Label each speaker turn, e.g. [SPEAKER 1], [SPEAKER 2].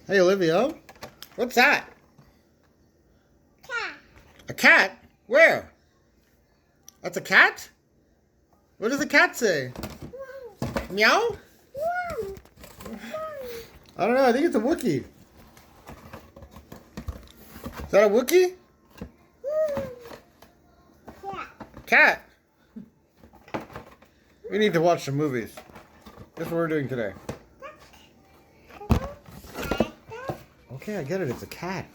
[SPEAKER 1] Hey, Olivia. What's that?
[SPEAKER 2] Cat.
[SPEAKER 1] A cat? Where? That's a cat? What does the cat say? Meow? I don't know. I think it's a Wookiee. Is that a Wookiee? Cat. We need to watch some movies. That's what we're doing today. Okay, I get it. It's a cat.